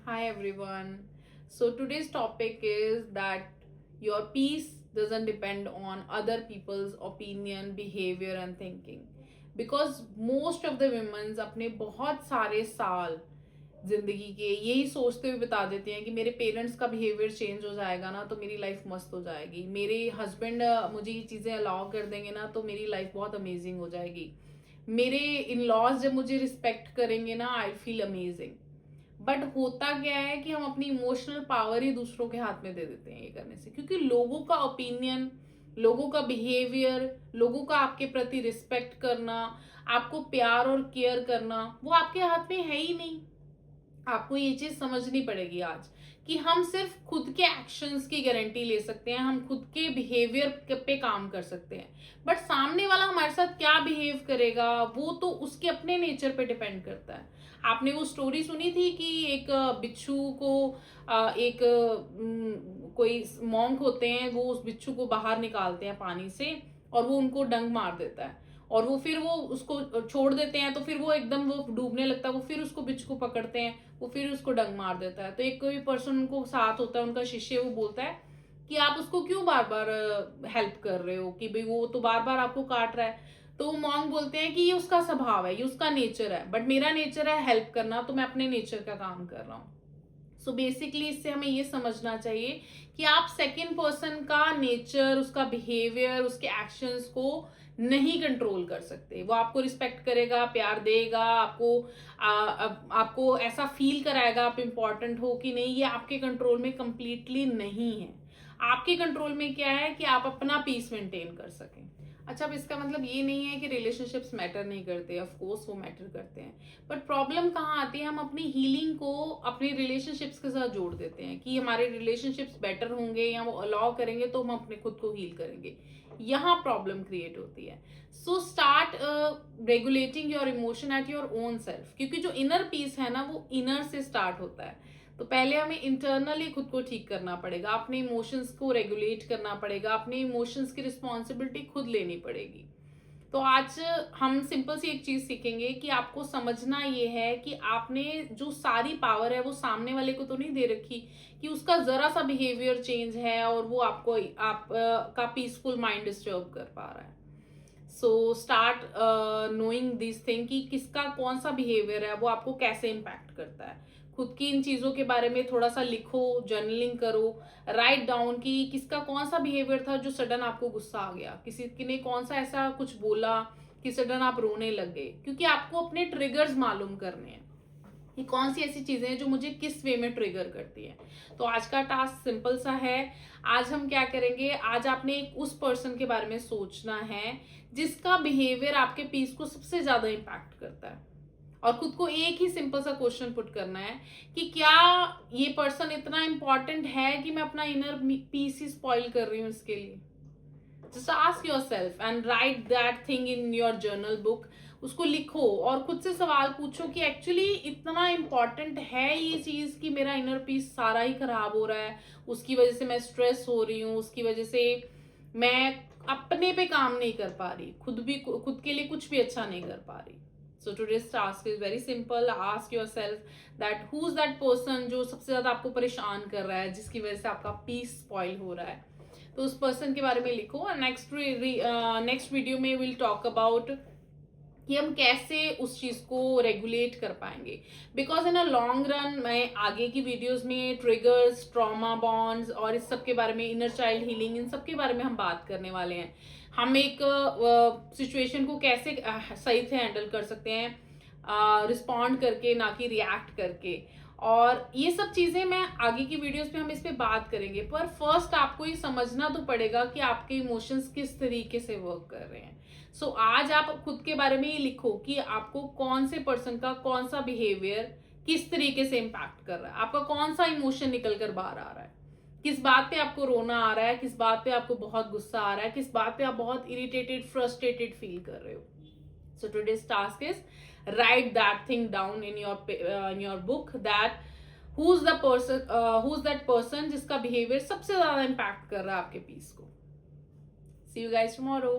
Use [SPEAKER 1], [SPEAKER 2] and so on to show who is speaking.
[SPEAKER 1] Hi everyone. So today's topic is that your peace doesn't depend on other people's opinion, behavior and thinking. Because most of the women अपने बहुत सारे साल जिंदगी के यही सोचते हुए बता देते हैं कि मेरे पेरेंट्स का बिहेवियर चेंज हो जाएगा ना तो मेरी लाइफ मस्त हो जाएगी, मेरे हस्बैंड मुझे ये चीज़ें अलाउ कर देंगे ना तो मेरी लाइफ बहुत अमेजिंग हो जाएगी, मेरे इन लॉज जब मुझे रिस्पेक्ट करेंगे ना आई फील अमेजिंग। बट होता क्या है कि हम अपनी इमोशनल पावर ही दूसरों के हाथ में दे देते हैं ये करने से, क्योंकि लोगों का ओपिनियन, लोगों का बिहेवियर, लोगों का आपके प्रति रिस्पेक्ट करना, आपको प्यार और केयर करना वो आपके हाथ में है ही नहीं। आपको ये चीज समझनी पड़ेगी आज कि हम सिर्फ खुद के एक्शंस की गारंटी ले सकते हैं, हम खुद के बिहेवियर पे काम कर सकते हैं, बट सामने वाला हमारे साथ क्या बिहेव करेगा वो तो उसके अपने नेचर पे डिपेंड करता है। आपने वो स्टोरी सुनी थी कि एक बिच्छू को एक कोई मॉन्क होते हैं, वो उस बिच्छू को बाहर निकालते हैं पानी से और वो उनको डंक मार देता है और वो फिर वो उसको छोड़ देते हैं, तो फिर वो एकदम वो डूबने लगता है, वो फिर उसको बिच्छू को पकड़ते हैं, वो फिर उसको डंक मार देता है। तो एक कोई पर्सन उनको साथ होता है, उनका शिष्य, वो बोलता है कि आप उसको क्यों बार बार हेल्प कर रहे हो, कि भाई वो तो बार बार आपको काट रहा है। तो वो मॉन्ग बोलते हैं कि ये उसका स्वभाव है, ये उसका नेचर है, बट मेरा नेचर है हेल्प करना, तो मैं अपने नेचर का काम कर रहा हूँ। सो बेसिकली इससे हमें ये समझना चाहिए कि आप सेकेंड पर्सन का नेचर, उसका बिहेवियर, उसके एक्शंस को नहीं कंट्रोल कर सकते। वो आपको रिस्पेक्ट करेगा, प्यार देगा, आपको ऐसा फील कराएगा आप इंपॉर्टेंट हो कि नहीं, ये आपके कंट्रोल में कंप्लीटली नहीं है। आपके कंट्रोल में क्या है कि आप अपना पीस मेंटेन कर सकें। अच्छा, अब इसका मतलब ये नहीं है कि रिलेशनशिप्स मैटर नहीं करते, ऑफ कोर्स वो मैटर करते हैं, बट प्रॉब्लम कहाँ आती है, हम अपनी हीलिंग को अपने रिलेशनशिप्स के साथ जोड़ देते हैं कि हमारे रिलेशनशिप्स बेटर होंगे या वो अलाउ करेंगे तो हम अपने खुद को हील करेंगे। यहाँ प्रॉब्लम क्रिएट होती है। So start regulating your emotion at your own self, क्योंकि जो इनर पीस है ना वो इनर से स्टार्ट होता है। तो पहले हमें इंटरनली खुद को ठीक करना पड़ेगा, अपने इमोशंस को रेगुलेट करना पड़ेगा, अपने इमोशंस की रिस्पॉन्सिबिलिटी खुद लेनी पड़ेगी। तो आज हम सिंपल सी एक चीज सीखेंगे कि आपको समझना ये है कि आपने जो सारी पावर है वो सामने वाले को तो नहीं दे रखी कि उसका जरा सा बिहेवियर चेंज है और वो आपको आप का पीसफुल माइंड डिस्टर्ब कर पा रहा है। So start knowing this thing कि किसका कौन सा बिहेवियर है वो आपको कैसे इम्पैक्ट करता है। खुद की इन चीजों के बारे में थोड़ा सा लिखो, जर्नलिंग करो, राइट डाउन कि किसका कौन सा बिहेवियर था जो सडन आपको गुस्सा आ गया, किसी ने कौन सा ऐसा कुछ बोला कि सडन आप रोने लग गए, क्योंकि आपको अपने ट्रिगर्स मालूम करने हैं कि कौन सी ऐसी चीजें हैं जो मुझे किस वे में ट्रिगर करती है। तो आज का टास्क सिंपल सा है। आज हम क्या करेंगे, आज आपने एक उस पर्सन के बारे में सोचना है जिसका बिहेवियर आपके पीस को सबसे ज्यादा इम्पैक्ट करता है, और खुद को एक ही सिंपल सा क्वेश्चन पुट करना है कि क्या ये पर्सन इतना इंपॉर्टेंट है कि मैं अपना इनर पीस ही स्पॉइल कर रही हूँ इसके लिए। Just ask your self and right that thing in your journal book. उसको लिखो और खुद से सवाल पूछो कि एक्चुअली इतना इंपॉर्टेंट है ये चीज कि मेरा इनर पीस सारा ही खराब हो रहा है, उसकी वजह से मैं स्ट्रेस हो रही हूँ, उसकी वजह से मैं अपने पे काम नहीं कर पा रही, खुद के लिए कुछ भी अच्छा नहीं कर पा रही। So today's task is very simple. Ask your self that who is that person जो सबसे ज्यादा आपको परेशान कर रहा है, जिसकी वजह से आपका पीस स्पॉइल हो रहा है। तो उस पर्सन के बारे में लिखो। नेक्स्ट वीडियो में विल टॉक अबाउट कि हम कैसे उस चीज को रेगुलेट कर पाएंगे, because in a long run मैं आगे की वीडियोस में ट्रिगर्स, ट्रॉमा बॉन्ड्स और इस सब के बारे में, इनर चाइल्ड हीलिंग, इन सब के बारे में हम बात करने वाले हैं। हम एक सिचुएशन को कैसे सही से हैंडल कर सकते हैं, रिस्पॉन्ड करके, ना कि रिएक्ट करके। और ये सब चीजें मैं आगे की वीडियोस में हम इस पे बात करेंगे, पर फर्स्ट आपको ये समझना तो पड़ेगा कि आपके इमोशंस किस तरीके से वर्क कर रहे हैं। सो आज आप खुद के बारे में ये लिखो कि आपको कौन से पर्सन का कौन सा बिहेवियर किस तरीके से इम्पैक्ट कर रहा है, आपका कौन सा इमोशन निकल कर बाहर आ रहा है, किस बात पे आपको रोना आ रहा है, किस बात पे आपको बहुत गुस्सा आ रहा है, किस बात पे आप बहुत इरिटेटेड, फ्रस्ट्रेटेड फील कर रहे हो। So today's task is write that thing down in your book that who's that person जिसका बिहेवियर सबसे ज्यादा इम्पैक्ट कर रहा है आपके पीस को। See you guys tomorrow.